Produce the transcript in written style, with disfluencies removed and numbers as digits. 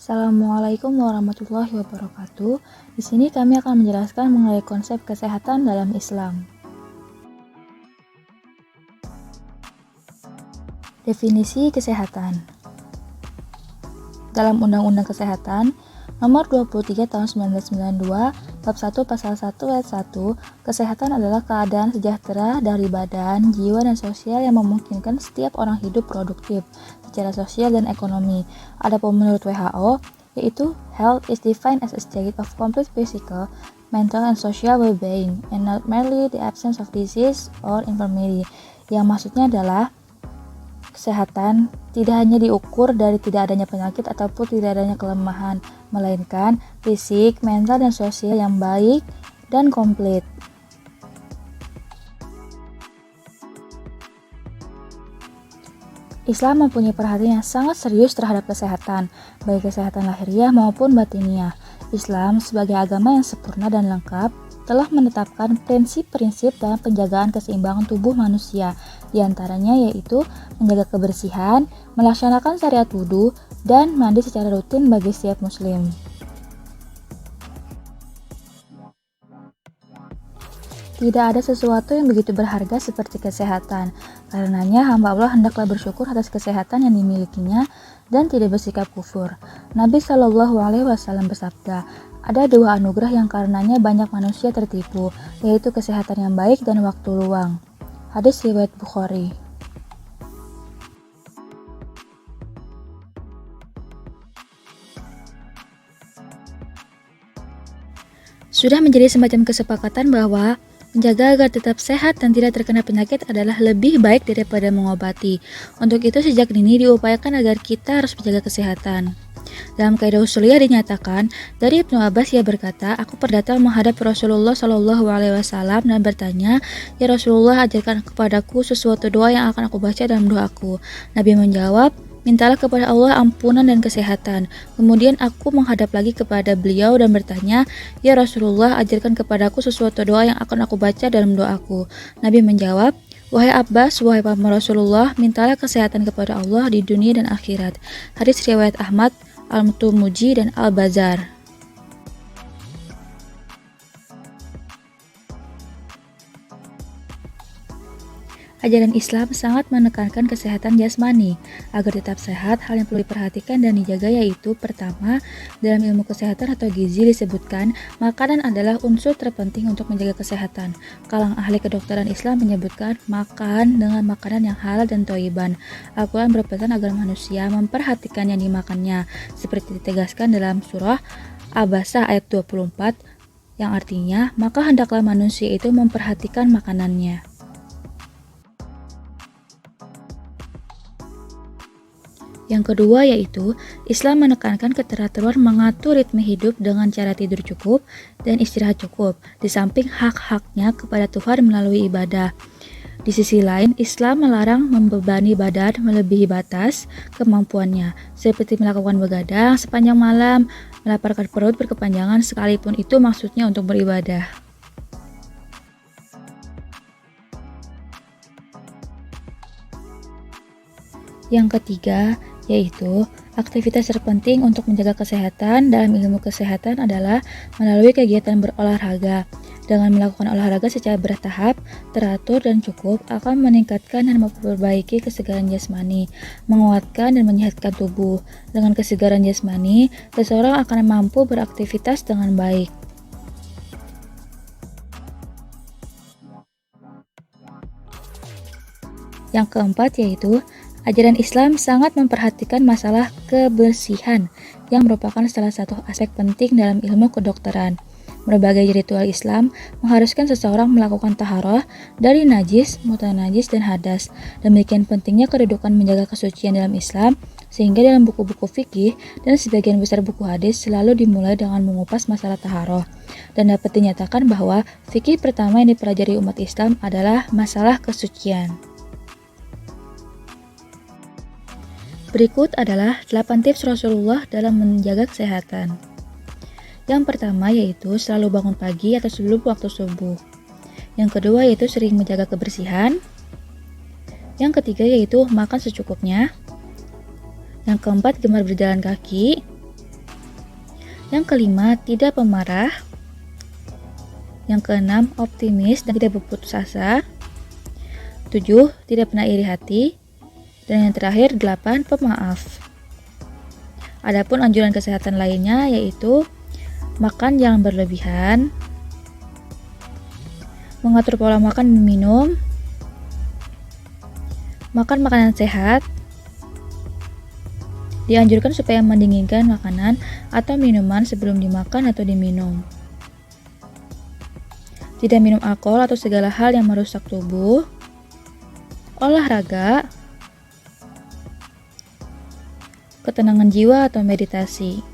Assalamualaikum warahmatullahi wabarakatuh. Di sini kami akan menjelaskan mengenai konsep kesehatan dalam Islam. Definisi kesehatan. Dalam Undang-Undang Kesehatan Nomor 23 Tahun 1992, Bab 1 Pasal 1 Ayat 1, kesehatan adalah keadaan sejahtera dari badan, jiwa, dan sosial yang memungkinkan setiap orang hidup produktif secara sosial dan ekonomi. Adapun menurut WHO, yaitu health is defined as a state of complete physical, mental, and social well-being, and not merely the absence of disease or infirmity. Yang maksudnya adalah kesehatan tidak hanya diukur dari tidak adanya penyakit ataupun tidak adanya kelemahan, melainkan fisik, mental, dan sosial yang baik dan komplit. Islam mempunyai perhatian yang sangat serius terhadap kesehatan, baik kesehatan lahiriah maupun batiniah. Islam sebagai agama yang sempurna dan lengkap telah menetapkan prinsip-prinsip dalam penjagaan keseimbangan tubuh manusia, diantaranya yaitu menjaga kebersihan, melaksanakan syariat wudhu, dan mandi secara rutin bagi setiap muslim. Tidak ada sesuatu yang begitu berharga seperti kesehatan. Karenanya hamba Allah hendaklah bersyukur atas kesehatan yang dimilikinya dan tidak bersikap kufur. Nabi Shallallahu Alaihi Wasallam bersabda, ada dua anugerah yang karenanya banyak manusia tertipu, yaitu kesehatan yang baik dan waktu luang. Hadis riwayat Bukhari. Sudah menjadi semacam kesepakatan bahwa menjaga agar tetap sehat dan tidak terkena penyakit adalah lebih baik daripada mengobati. Untuk itu sejak dini diupayakan agar kita harus menjaga kesehatan. Dalam kaidah usuliyah dinyatakan, dari Ibnu Abbas ia berkata, aku pernah menghadap Rasulullah Shallallahu Alaihi Wasallam dan bertanya, ya Rasulullah, ajarkan kepadaku sesuatu doa yang akan aku baca dalam doaku. Nabi menjawab, mintalah kepada Allah ampunan dan kesehatan. Kemudian aku menghadap lagi kepada beliau dan bertanya, ya Rasulullah, ajarkan kepadaku sesuatu doa yang akan aku baca dalam doaku. Nabi menjawab, wahai Abbas, wahai paman Rasulullah, mintalah kesehatan kepada Allah di dunia dan akhirat. Hadis riwayat Ahmad, Al-Tirmidzi, dan Al-Bazzar. Ajaran Islam sangat menekankan kesehatan jasmani. Agar tetap sehat, hal yang perlu diperhatikan dan dijaga yaitu pertama, dalam ilmu kesehatan atau gizi disebutkan, makanan adalah unsur terpenting untuk menjaga kesehatan. Kalangan ahli kedokteran Islam menyebutkan makan dengan makanan yang halal dan thayyiban. Al-Quran berpesan agar manusia memperhatikan yang dimakannya, seperti ditegaskan dalam surah Abasa ayat 24, yang artinya, maka hendaklah manusia itu memperhatikan makanannya. Yang kedua yaitu, Islam menekankan keteraturan mengatur ritme hidup dengan cara tidur cukup dan istirahat cukup, di samping hak-haknya kepada Tuhan melalui ibadah. Di sisi lain, Islam melarang membebani badan melebihi batas kemampuannya, seperti melakukan begadang sepanjang malam, melaparkan perut berkepanjangan sekalipun itu maksudnya untuk beribadah. Yang ketiga, yaitu aktivitas terpenting untuk menjaga kesehatan dalam ilmu kesehatan adalah melalui kegiatan berolahraga. Dengan melakukan olahraga secara bertahap, teratur, dan cukup akan meningkatkan dan memperbaiki kesegaran jasmani, menguatkan dan menyehatkan tubuh. Dengan kesegaran jasmani, seseorang akan mampu beraktivitas dengan baik. Yang keempat yaitu, ajaran Islam sangat memperhatikan masalah kebersihan yang merupakan salah satu aspek penting dalam ilmu kedokteran. Berbagai ritual Islam mengharuskan seseorang melakukan taharah dari najis, mutanajis, dan hadas. Demikian pentingnya kedudukan menjaga kesucian dalam Islam, sehingga dalam buku-buku fikih dan sebagian besar buku hadis selalu dimulai dengan mengupas masalah taharah. Dan dapat dinyatakan bahwa fikih pertama yang dipelajari umat Islam adalah masalah kesucian. Berikut adalah 8 tips Rasulullah dalam menjaga kesehatan. Yang pertama yaitu selalu bangun pagi atau sebelum waktu subuh. Yang kedua yaitu sering menjaga kebersihan. Yang ketiga yaitu makan secukupnya. Yang keempat gemar berjalan kaki. Yang kelima, tidak pemarah. Yang keenam, optimis dan tidak berputus asa. 7, tidak pernah iri hati. Dan yang terakhir, 8, pemaaf. Adapun anjuran kesehatan lainnya yaitu makan jangan berlebihan, mengatur pola makan dan minum, makan makanan sehat. Dianjurkan supaya mendinginkan makanan atau minuman sebelum dimakan atau diminum. Tidak minum alkohol atau segala hal yang merusak tubuh. Olahraga, ketenangan jiwa atau meditasi.